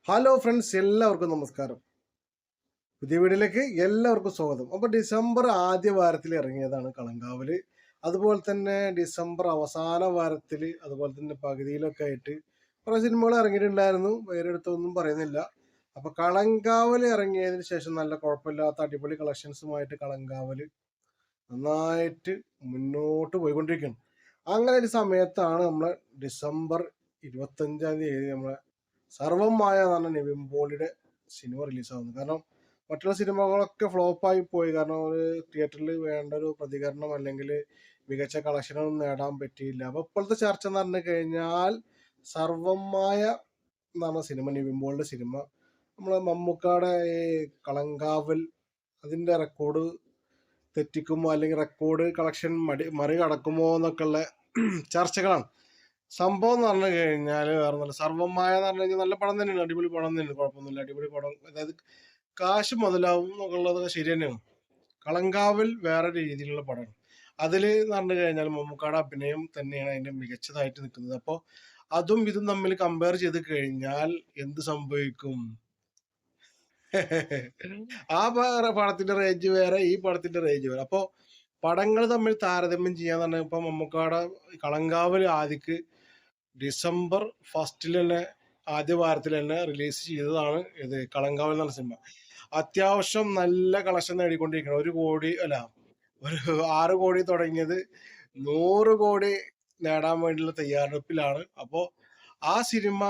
Hello friends, എല്ലാവർക്കും നമസ്കാരം. പുതിയ വീഡിയോയിലേക്ക് എല്ലാവർക്കും സ്വാഗതം. അപ്പോൾ ഡിസംബർ ആദ്യ വാരത്തിൽ ഇറങ്ങിയതാണ് കളങ്കാവല്. അതുപോലെ തന്നെ ഡിസംബർ അവസാന വാരത്തിൽ, അതുപോലെ തന്നെ പകുതിയിലൊക്കെ ആയിട്ട് കുറേ സിനിമകൾ ഇറങ്ങിയിട്ടുണ്ടായിരുന്നു. പേരെടുത്തൊന്നും പറയുന്നില്ല. അപ്പോൾ കളങ്കാവല് ഇറങ്ങിയതിന് ശേഷം നല്ല കുഴപ്പമില്ലാത്ത അടിപൊളി കളക്ഷൻസുമായിട്ട് കളങ്കാവല് നന്നായിട്ട് മുന്നോട്ട് പോയിക്കൊണ്ടിരിക്കുകയാണ്. അങ്ങനെ ഒരു സമയത്താണ് നമ്മൾ ഡിസംബർ 25 നമ്മളെ സർവമായ എന്ന് പറഞ്ഞ നിവിൻ പോളിയുടെ സിനിമ റിലീസാവുന്നത്. കാരണം മറ്റുള്ള സിനിമകളൊക്കെ ഫ്ലോപ്പായി പോയി. കാരണം ഒരു തിയേറ്ററിൽ വേണ്ട ഒരു പ്രതികരണം അല്ലെങ്കിൽ മികച്ച കളക്ഷനൊന്നും നേടാൻ പറ്റിയില്ല. അപ്പോൾ ഇപ്പോഴത്തെ ചർച്ച എന്ന് പറഞ്ഞു കഴിഞ്ഞാൽ സർവമായ എന്ന് പറഞ്ഞ സിനിമ, നിവിൻ പോളിയുടെ സിനിമ, നമ്മളെ മമ്മൂക്കാടെ ഈ കളങ്കാവൽ അതിൻ്റെ റെക്കോർഡ് തെറ്റിക്കുമോ അല്ലെങ്കിൽ റെക്കോർഡ് കളക്ഷൻ മറികടക്കുമോ എന്നൊക്കെയുള്ള ചർച്ചകളാണ്. സംഭവം എന്ന് പറഞ്ഞു കഴിഞ്ഞാൽ വേറെ നല്ല സർവമായ എന്ന് പറഞ്ഞു കഴിഞ്ഞാൽ നല്ല പടം തന്നെയാണ്, അടിപൊളി പടം തന്നെയാണ്, കുഴപ്പമൊന്നുമില്ല, അടിപൊളി പടം. അതായത് കാശ് മുതലാവും എന്നുള്ളത് ശരി തന്നെയാണ്. കളങ്കാവൽ വേറെ രീതിയിലുള്ള പടമാണ്. അതിൽ എന്ന് പറഞ്ഞു കഴിഞ്ഞാൽ മമ്മൂക്കാടെ അഭിനയം തന്നെയാണ് അതിന്റെ മികച്ചതായിട്ട് നിൽക്കുന്നത്. അപ്പോൾ അതും ഇതും തമ്മിൽ കമ്പയർ ചെയ്ത് കഴിഞ്ഞാൽ എന്ത് സംഭവിക്കും? ആ പടത്തിന്റെ റേഞ്ച് വേറെ, ഈ പടത്തിന്റെ റേഞ്ച് വേറെ. അപ്പോൾ പടങ്ങൾ തമ്മിൽ താരതമ്യം ചെയ്യാന്ന് പറഞ്ഞാൽ ഇപ്പൊ മമ്മൂക്കാടെ കളങ്കാവൽ ആദിക്ക് ഡിസംബർ ഫസ്റ്റിൽ തന്നെ, ആദ്യ വാരത്തിൽ തന്നെ റിലീസ് ചെയ്തതാണ് ഇത് കളങ്കാവൽ എന്ന സിനിമ. അത്യാവശ്യം നല്ല കളക്ഷൻ നേടിക്കൊണ്ടിരിക്കണം. 1 കോടി അല്ല, ഒരു 6 കോടി തുടങ്ങിയത് 100 കോടി നേടാൻ വേണ്ടിയുള്ള തയ്യാറെടുപ്പിലാണ്. അപ്പോൾ ആ സിനിമ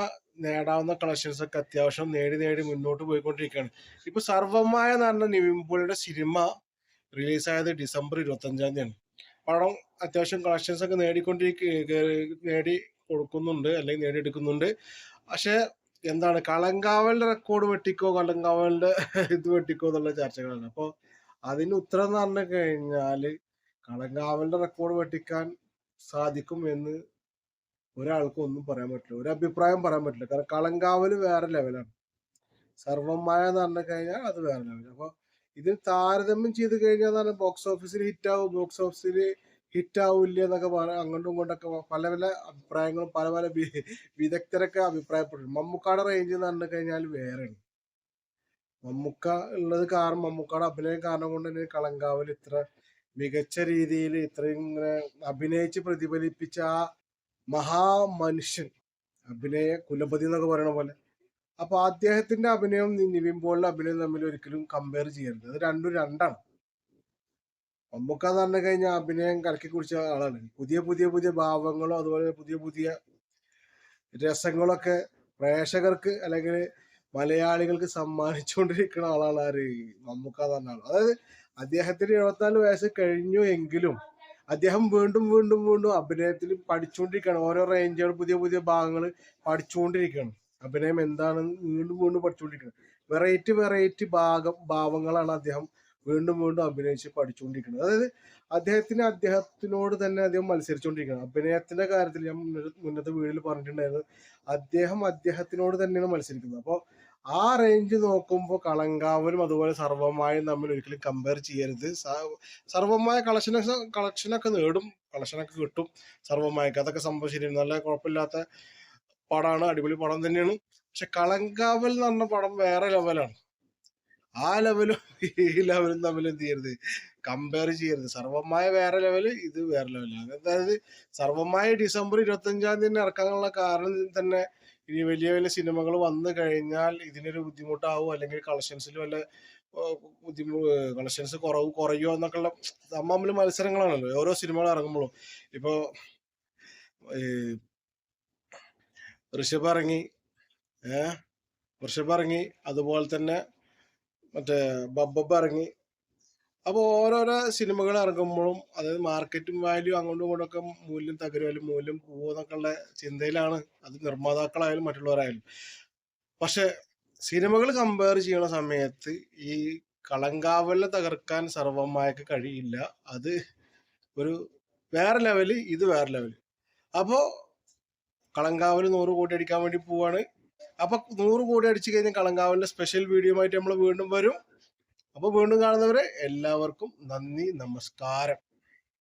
നേടാവുന്ന കളക്ഷൻസ് ഒക്കെ അത്യാവശ്യം നേടി നേടി മുന്നോട്ട് പോയിക്കൊണ്ടിരിക്കുകയാണ്. ഇപ്പൊ സർവമായ എന്ന് പറഞ്ഞ നിവിൻ പോളിയുടെ സിനിമ റിലീസായത് ഡിസംബർ 25 പടം അത്യാവശ്യം കളക്ഷൻസ് ഒക്കെ നേടി കൊടുക്കുന്നുണ്ട് അല്ലെങ്കിൽ നേടിയെടുക്കുന്നുണ്ട്. പക്ഷെ എന്താണ്, കളങ്കാവലിന്റെ റെക്കോർഡ് വെട്ടിക്കോ കളങ്കാവലിന്റെ ഇത് വെട്ടിക്കോ എന്നുള്ള ചർച്ചകളാണ്. അപ്പോൾ അതിന് ഉത്തരം എന്ന് പറഞ്ഞു കഴിഞ്ഞാല് കളങ്കാവലിന്റെ റെക്കോർഡ് വെട്ടിക്കാൻ സാധിക്കും എന്ന് ഒരാൾക്കും ഒന്നും പറയാൻ പറ്റില്ല, ഒരു അഭിപ്രായം പറയാൻ പറ്റില്ല. കാരണം കളങ്കാവല് വേറെ ലെവലാണ്, സർവമായ എന്ന് പറഞ്ഞു കഴിഞ്ഞാൽ അത് വേറെ ലെവൽ. അപ്പൊ ഇതിൽ താരതമ്യം ചെയ്ത് കഴിഞ്ഞാൽ ബോക്സ് ഓഫീസിൽ ഹിറ്റ് ആവും, ബോക്സ് ഓഫീസിൽ ഹിറ്റ് ആവില്ല എന്നൊക്കെ പറയാം. അങ്ങോട്ടും ഇങ്ങോട്ടൊക്കെ പല പല അഭിപ്രായങ്ങളും പല പല വിദഗ്ധരൊക്കെ അഭിപ്രായപ്പെട്ടു. മമ്മൂക്കാടെ റേഞ്ച് എന്ന് പറഞ്ഞു കഴിഞ്ഞാൽ വേറെയാണ്. മമ്മൂക്ക ഉള്ളത് കാരണം, മമ്മൂക്കാടെ അഭിനയം കാരണം കൊണ്ട് തന്നെ കളങ്കാവൽ ഇത്ര മികച്ച രീതിയിൽ ഇത്രയും ഇങ്ങനെ അഭിനയിച്ച് പ്രതിഫലിപ്പിച്ച ആ മഹാമനുഷ്യൻ, അഭിനയ കുലപതി എന്നൊക്കെ പറയണ പോലെ. അപ്പൊ അദ്ദേഹത്തിന്റെ അഭിനയം നിവിൻ പോളിന്റെ അഭിനയം തമ്മിൽ ഒരിക്കലും കമ്പയർ ചെയ്യരുത്. അത് രണ്ടും രണ്ടാണ്. മമ്മൂക്ക എന്ന് പറഞ്ഞു കഴിഞ്ഞാൽ അഭിനയം കലക്കി കുടിച്ച ആളാണ്. പുതിയ പുതിയ പുതിയ ഭാവങ്ങളും അതുപോലെ പുതിയ പുതിയ രസങ്ങളൊക്കെ പ്രേക്ഷകർക്ക് അല്ലെങ്കിൽ മലയാളികൾക്ക് സമ്മാനിച്ചുകൊണ്ടിരിക്കുന്ന ആളാണ് ആര്, മമ്മൂക്ക എന്ന് പറഞ്ഞ ആൾ. അതായത് അദ്ദേഹത്തിന് 74 വയസ്സ് കഴിഞ്ഞു എങ്കിലും അദ്ദേഹം വീണ്ടും വീണ്ടും വീണ്ടും അഭിനയത്തിൽ പഠിച്ചുകൊണ്ടിരിക്കുകയാണ്. ഓരോ റേഞ്ചുകൾ, പുതിയ പുതിയ ഭാഗങ്ങൾ പഠിച്ചുകൊണ്ടിരിക്കുകയാണ്. അഭിനയം എന്താണെന്ന് വീണ്ടും വീണ്ടും പഠിച്ചുകൊണ്ടിരിക്കുകയാണ്. വെറൈറ്റി വെറൈറ്റി ഭാവങ്ങളാണ് അദ്ദേഹം വീണ്ടും വീണ്ടും അഭിനയിച്ച് പഠിച്ചുകൊണ്ടിരിക്കുന്നത്. അതായത് അദ്ദേഹത്തിനോട് തന്നെ അദ്ദേഹം മത്സരിച്ചുകൊണ്ടിരിക്കുകയാണ്. അഭിനയത്തിന്റെ കാര്യത്തിൽ ഞാൻ മുന്നത്തെ വീഡിയോയിൽ പറഞ്ഞിട്ടുണ്ടായിരുന്നു, അദ്ദേഹത്തിനോട് തന്നെയാണ് മത്സരിക്കുന്നത്. അപ്പോൾ ആ റേഞ്ച് നോക്കുമ്പോൾ കളങ്കാവലും അതുപോലെ സർവമായും തമ്മിൽ ഒരിക്കലും കമ്പയർ ചെയ്യരുത്. സർവമായ കളക്ഷനൊക്കെ നേടും, കളക്ഷനൊക്കെ കിട്ടും സർവമായക്ക്. അതൊക്കെ സംഭവം ശരിയാണ്, നല്ല കുഴപ്പമില്ലാത്ത പടമാണ്, അടിപൊളി പടം തന്നെയാണ്. പക്ഷെ കളങ്കാവൽ എന്ന് പറഞ്ഞ പടം വേറെ ലെവലാണ്. ആ ലെവലും ഈ ലെവലും തമ്മിൽ എന്ത് ചെയ്യരുത്, കമ്പയർ ചെയ്യരുത്. സർവമായ വേറെ ലെവല്, ഇത് വേറെ ലെവലാണ്. അതായത് സർവമായ ഡിസംബർ 25 ഇറക്കാനുള്ള കാരണം തന്നെ ഇനി വലിയ വലിയ സിനിമകൾ വന്നു കഴിഞ്ഞാൽ ഇതിനൊരു ബുദ്ധിമുട്ടാവും, അല്ലെങ്കിൽ കളക്ഷൻസിൽ വല്ല കളക്ഷൻസ് കുറയോ എന്നൊക്കെയുള്ള തമ്മിൽ മത്സരങ്ങളാണല്ലോ ഓരോ സിനിമകൾ ഇറങ്ങുമ്പോഴും. ഇപ്പോ ഋഷഭ് ഇറങ്ങി, അതുപോലെ തന്നെ മറ്റേ ബബ്ബ ഇറങ്ങി. അപ്പോൾ ഓരോരോ സിനിമകൾ ഇറങ്ങുമ്പോഴും അതായത് മാർക്കറ്റും വാല്യൂ അങ്ങോട്ടും ഇങ്ങോട്ടും ഒക്കെ മൂല്യം തകരുമായാലും മൂല്യം പോകുമെന്നൊക്കെ ഉള്ള ചിന്തയിലാണ് അത് നിർമ്മാതാക്കളായാലും മറ്റുള്ളവരായാലും. പക്ഷെ സിനിമകൾ കമ്പയർ ചെയ്യുന്ന സമയത്ത് ഈ കളങ്കാവലിനെ തകർക്കാൻ സർവമായക്ക് കഴിയില്ല. അത് ഒരു വേറെ ലെവല്, ഇത് വേറെ ലെവല്. അപ്പോ കളങ്കാവൽ 100 കോടി അടിക്കാൻ വേണ്ടി പോവാണ്. അപ്പൊ 100 കോടി അടിച്ചു കഴിഞ്ഞാൽ കളങ്കാവലിന്റെ സ്പെഷ്യൽ വീഡിയോ ആയിട്ട് നമ്മൾ വീണ്ടും വരും. അപ്പൊ വീണ്ടും കാണുന്നവരെ എല്ലാവർക്കും നന്ദി, നമസ്കാരം.